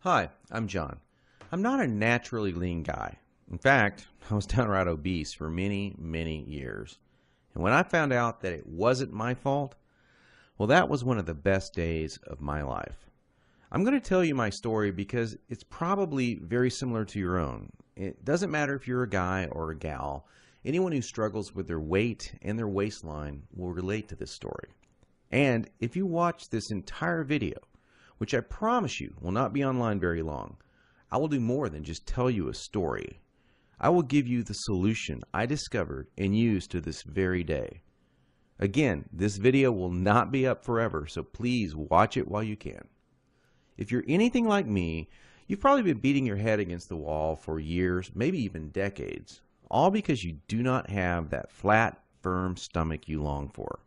Hi, I'm John. I'm not a naturally lean guy. In fact, I was downright obese for many years. And when I found out that it wasn't my fault, well, that was one of the best days of my life. I'm going to tell you my story because it's probably very similar to your own. It doesn't matter if you're a guy or a gal. Anyone who struggles with their weight and their waistline will relate to this story. And if you watch this entire video, which I promise you will not be online very long, I will do more than just tell you a story. I will give you the solution I discovered and use to this very day. Again, this video will not be up forever, so please watch it while you can. If you're anything like me, you've probably been beating your head against the wall for years, maybe even decades, all because you do not have that flat, firm stomach you long for.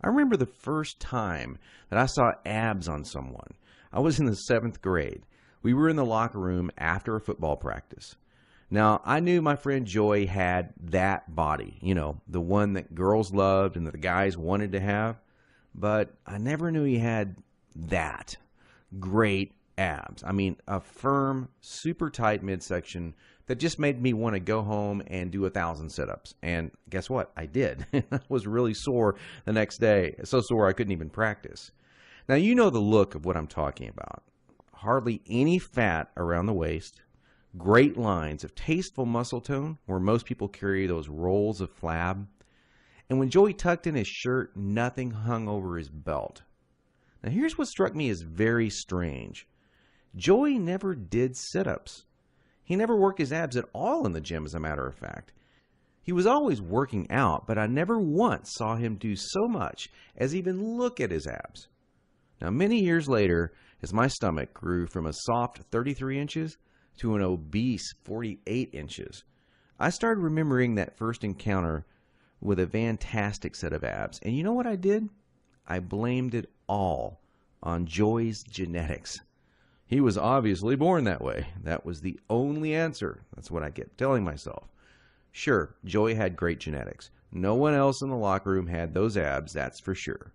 I remember the first time that I saw abs on someone. I was in the 7th grade. We were in the locker room after a football practice. Now, I knew my friend Joy had that body, the one that girls loved and that the guys wanted to have, but I never knew he had that great abs. I mean, a firm, super tight midsection that just made me want to go home and do 1,000 sit-ups. And guess what? I did. I was really sore the next day. So sore I couldn't even practice. Now, you know the look of what I'm talking about. Hardly any fat around the waist, great lines of tasteful muscle tone where most people carry those rolls of flab. And when Joey tucked in his shirt, nothing hung over his belt. Now, here's what struck me as very strange. Joey never did sit-ups. He never worked his abs at all in the gym, as a matter of fact. He was always working out, but I never once saw him do so much as even look at his abs. Now, many years later, as my stomach grew from a soft 33 inches to an obese 48 inches, I started remembering that first encounter with a fantastic set of abs. And you know what I did? I blamed it all on Joey's genetics. He was obviously born that way. That was the only answer. That's what I kept telling myself. Sure, Joey had great genetics. No one else in the locker room had those abs, that's for sure.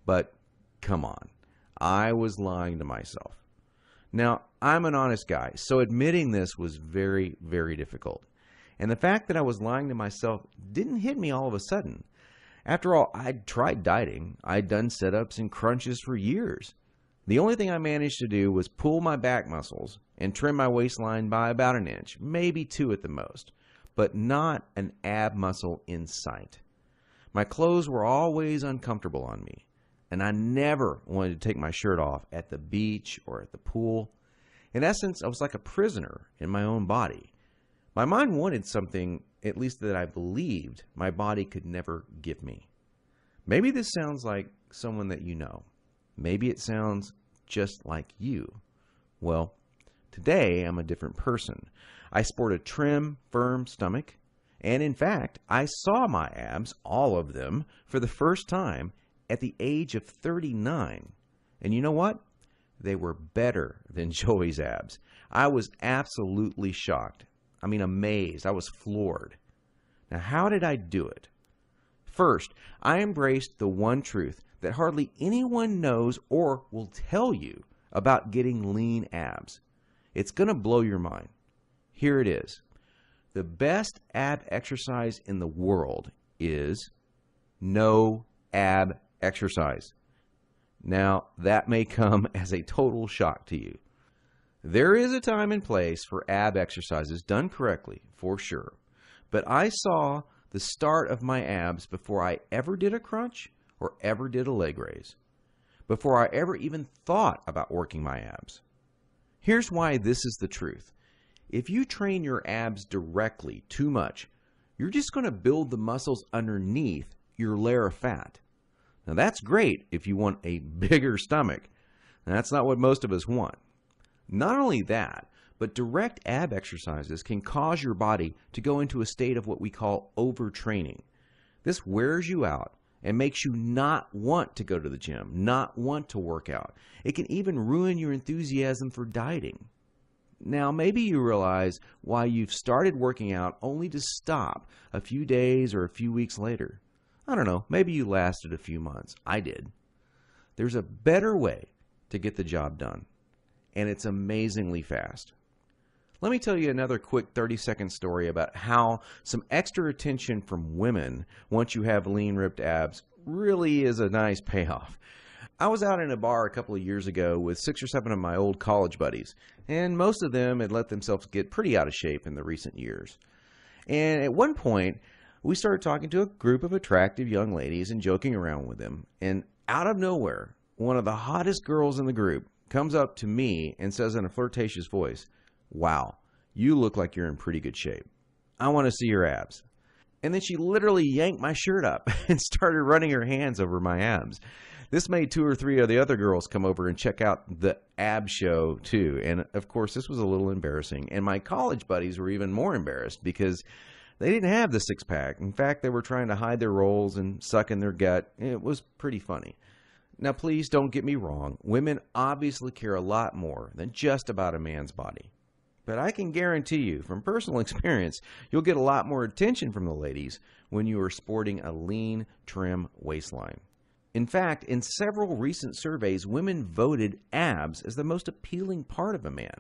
But come on, I was lying to myself. Now, I'm an honest guy, so admitting this was very difficult. And the fact that I was lying to myself didn't hit me all of a sudden. After all, I'd tried dieting. I'd done sit-ups and crunches for years. The only thing I managed to do was pull my back muscles and trim my waistline by about an inch, maybe 2 at the most, but not an ab muscle in sight. My clothes were always uncomfortable on me, and I never wanted to take my shirt off at the beach or at the pool. In essence, I was like a prisoner in my own body. My mind wanted something, at least that I believed, my body could never give me. Maybe this sounds like someone that you know. Maybe it sounds just like you. Well, today I'm a different person. I sport a trim, firm stomach, and in fact, I saw my abs, all of them, for the first time at the age of 39. And you know what? They were better than Joey's abs. I was absolutely shocked. I mean, amazed. I was floored. Now, how did I do it? First, I embraced the one truth that hardly anyone knows or will tell you about getting lean abs. It's going to blow your mind. Here it is. The best ab exercise in the world is no ab exercise. Now, that may come as a total shock to you. There is a time and place for ab exercises done correctly, for sure. But I saw the start of my abs before I ever did a crunch or ever did a leg raise, before I ever even thought about working my abs. Here's why this is the truth. If you train your abs directly too much, you're just going to build the muscles underneath your layer of fat. Now that's great if you want a bigger stomach. And that's not what most of us want. Not only that, but direct ab exercises can cause your body to go into a state of what we call overtraining. This wears you out and makes you not want to go to the gym, not want to work out. It can even ruin your enthusiasm for dieting. Now, maybe you realize why you've started working out only to stop a few days or a few weeks later. I don't know, maybe you lasted a few months. I did. There's a better way to get the job done. and it's amazingly fast. Let me tell you another quick 30-second story about how some extra attention from women once you have lean, ripped abs really is a nice payoff. I was out in a bar a couple of years ago with 6 or 7 of my old college buddies, and most of them had let themselves get pretty out of shape in the recent years. And at one point, we started talking to a group of attractive young ladies and joking around with them, and out of nowhere, one of the hottest girls in the group comes up to me and says in a flirtatious voice, "Wow, you look like you're in pretty good shape. I want to see your abs." And then she literally yanked my shirt up and started running her hands over my abs. This made 2 or 3 of the other girls come over and check out the ab show too. And of course, this was a little embarrassing. And my college buddies were even more embarrassed because they didn't have the six-pack. In fact, they were trying to hide their rolls and suck in their gut. It was pretty funny. Now, please don't get me wrong. Women obviously care a lot more than just about a man's body. But I can guarantee you, from personal experience, you'll get a lot more attention from the ladies when you are sporting a lean, trim waistline. In fact, in several recent surveys, women voted abs as the most appealing part of a man.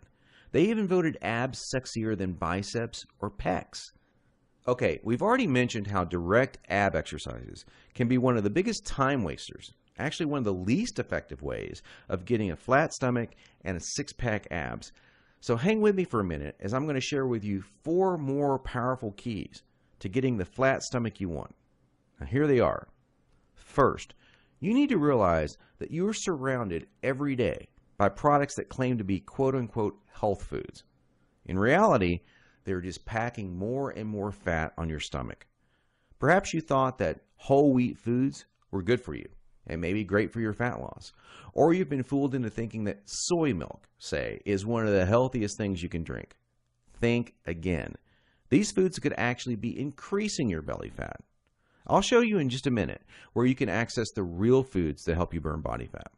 They even voted abs sexier than biceps or pecs. Okay, we've already mentioned how direct ab exercises can be one of the biggest time wasters, actually one of the least effective ways of getting a flat stomach and a six-pack abs. So hang with me for a minute as I'm going to share with you 4 more powerful keys to getting the flat stomach you want. Now here they are. First, you need to realize that you are surrounded every day by products that claim to be quote-unquote health foods. In reality, they're just packing more and more fat on your stomach. Perhaps you thought that whole wheat foods were good for you and maybe great for your fat loss. Or you've been fooled into thinking that soy milk, say, is one of the healthiest things you can drink. Think again. These foods could actually be increasing your belly fat. I'll show you in just a minute where you can access the real foods that help you burn body fat.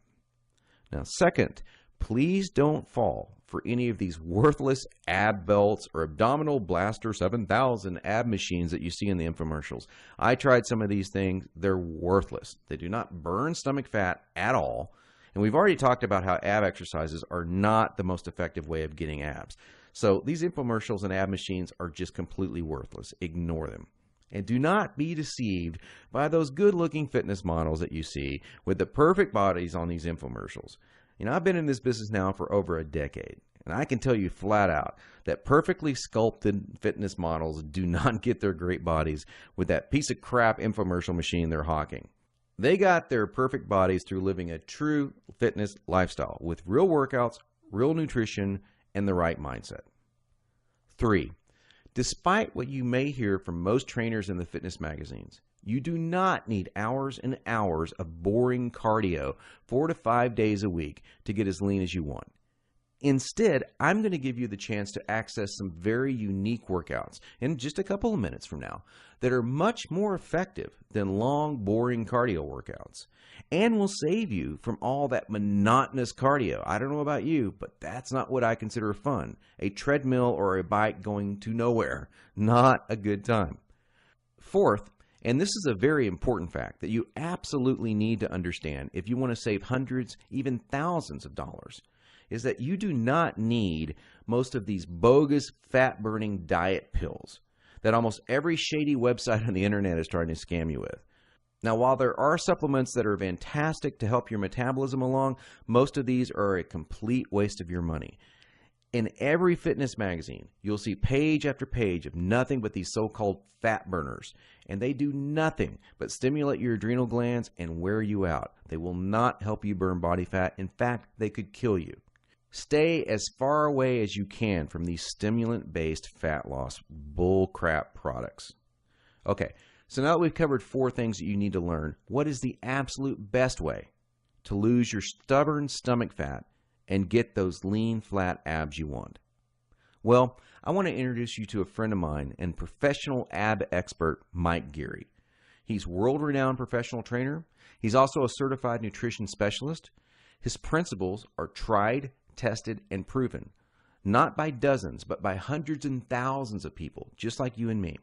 Now, second, please don't fall for any of these worthless ab belts or abdominal blaster 7000 ab machines that you see in the infomercials. I tried some of these things. They're worthless. They do not burn stomach fat at all. And we've already talked about how ab exercises are not the most effective way of getting abs. So these infomercials and ab machines are just completely worthless. Ignore them. And do not be deceived by those good-looking fitness models that you see with the perfect bodies on these infomercials. You know, I've been in this business now for over a decade, and I can tell you flat out that perfectly sculpted fitness models do not get their great bodies with that piece of crap infomercial machine they're hawking. They got their perfect bodies through living a true fitness lifestyle with real workouts, real nutrition, and the right mindset. 3. Despite what you may hear from most trainers in the fitness magazines, you do not need hours and hours of boring cardio 4 to 5 days a week to get as lean as you want. Instead, I'm going to give you the chance to access some very unique workouts in just a couple of minutes from now that are much more effective than long, boring cardio workouts and will save you from all that monotonous cardio. I don't know about you, but that's not what I consider fun. A treadmill or a bike going to nowhere. Not a good time. Fourth, and this is a very important fact that you absolutely need to understand if you want to save hundreds, even thousands of dollars, is that you do not need most of these bogus fat-burning diet pills that almost every shady website on the internet is trying to scam you with. Now, while there are supplements that are fantastic to help your metabolism along, most of these are a complete waste of your money. In every fitness magazine, you'll see page after page of nothing but these so-called fat burners, and they do nothing but stimulate your adrenal glands and wear you out. They will not help you burn body fat. In fact, they could kill you. Stay as far away as you can from these stimulant-based fat loss bullcrap products. Okay, so now that we've covered 4 things that you need to learn, what is the absolute best way to lose your stubborn stomach fat and get those lean, flat abs you want? Well, I want to introduce you to a friend of mine and professional ab expert, Mike Geary. He's a world-renowned professional trainer. He's also a certified nutrition specialist. His principles are tried, tested, and proven, not by dozens, but by hundreds and thousands of people, just like you and me.